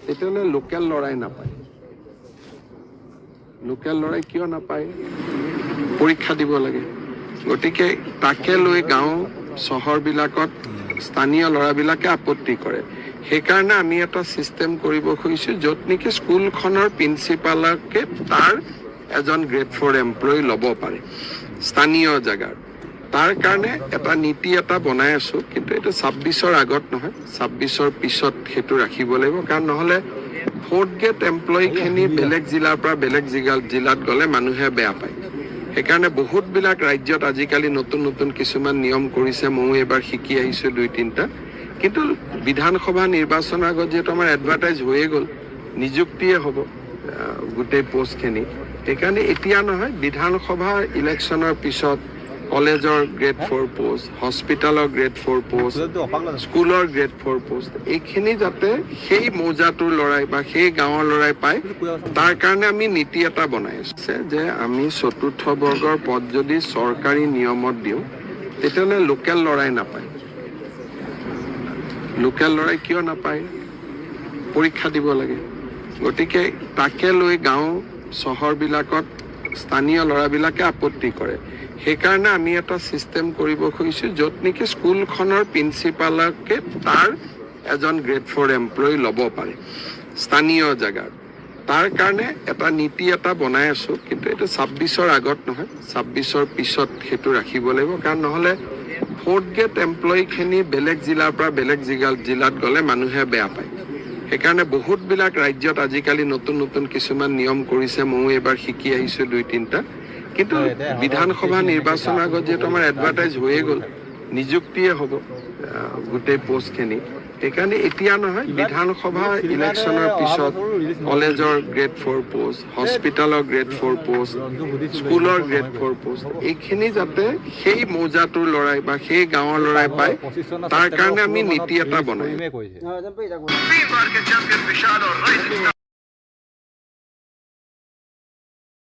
তেতিয়াহ'লে লোকেল ল'ৰাই নাপায়। লোকেল ল'ৰাই কিয় নাপায়? পৰীক্ষা দিব লাগে। গতিকে তাকে লৈ গাঁও চহৰবিলাকত স্থানীয় ল'ৰাবিলাকে আপত্তি কৰে। সেইকাৰণে আমি এটা ছিষ্টেম কৰিব খুজিছোঁ য'ত নেকি স্কুলখনৰ প্ৰিন্সিপালকে তাৰ এজন গ্ৰেড 4 এমপ্লয়ী ল'ব পাৰে স্থানীয় জেগাৰ। তাৰ কাৰণে এটা নীতি এটা বনাই আছোঁ, কিন্তু এইটো 26-ৰ আগত নহয়, 26-ৰ পিছত সেইটো ৰাখিব লাগিব। কাৰণ নহ'লে 4th গ্ৰেড এমপ্লয়ীখিনি বেলেগ জিলাৰ পৰা বেলেগ জিলাত গ'লে মানুহে বেয়া পায়। সেইকাৰণে বহুতবিলাক ৰাজ্যত আজিকালি নতুন নতুন কিছুমান নিয়ম কৰিছে। ময়ো এইবাৰ শিকি আহিছোঁ 2-3টা। কিন্তু বিধানসভা নিৰ্বাচনৰ আগত যিহেতু আমাৰ এডভাৰটাইজ হৈয়ে গ'ল, নিযুক্তিয়ে হ'ব গোটেই পোষ্টখিনি। সেইকাৰণে এতিয়া নহয়, বিধানসভা ইলেকশ্যনৰ পিছত কলেজৰ গ্ৰেড 4 পোষ্ট, হস্পিটেলৰ গ্ৰেড 4 পোষ্ট, স্কুলৰ গ্ৰেড 4 পোষ্ট, এইখিনি যাতে সেই মৌজাটোৰ ল'ৰাই বা সেই গাঁৱৰ ল'ৰাই পায়, তাৰ কাৰণে আমি নীতি এটা বনাই আছোঁ যে আমি 4ৰ্থ বৰ্গৰ পদ যদি চৰকাৰী নিয়মত দিওঁ তেতিয়াহ'লে লোকেল ল'ৰাই নাপায়। লোকেল ল'ৰাই কিয় নাপায়? পৰীক্ষা দিব লাগে। গতিকে তাকে লৈ গাঁও চহৰবিলাকত স্থানীয় ল'ৰাবিলাকে আপত্তি কৰে। সেইকাৰণে আমি এটা ছিষ্টেম কৰিব খুজিছোঁ য'ত নেকি স্কুলখনৰ প্ৰিন্সিপালকে তাৰ এজন গ্ৰেড 4 এমপ্লয়ী ল'ব পাৰে স্থানীয় জেগাৰ। তাৰ কাৰণে এটা নীতি এটা বনাই আছোঁ, কিন্তু এইটো 26-ৰ আগত নহয়, 26-ৰ পিছত সেইটো ৰাখিব লাগিব। কাৰণ নহ'লে 4th গ্ৰেড এমপ্লয়ীখিনি বেলেগ জিলাৰ পৰা বেলেগ জিলাত গ'লে মানুহে বেয়া পায়। সেইকাৰণে বহুতবিলাক ৰাজ্যত আজিকালি নতুন নতুন কিছুমান নিয়ম কৰিছে। ময়ো এইবাৰ শিকি আহিছোঁ 2-3টা। কিন্তু বিধানসভা নিৰ্বাচনৰ আগত যিহেতু আমাৰ এডভাৰটাইজ হৈয়ে গ'ল, নিযুক্তিয়ে হ'ব গোটেই পোষ্টখিনি। সেইকাৰণে এতিয়া নহয়, বিধানসভা ইলেকশ্যনৰ পিছত কলেজৰ গ্ৰেড 4 পোষ্ট, হস্পিটেলৰ গ্ৰেড 4 পোষ্ট, স্কুলৰ গ্ৰেড 4 পোষ্ট, এইখিনি যাতে সেই মৌজাটোৰ ল'ৰাই বা সেই গাঁৱৰ ল'ৰাই পায়, তাৰ কাৰণে আমি নীতি এটা বনাই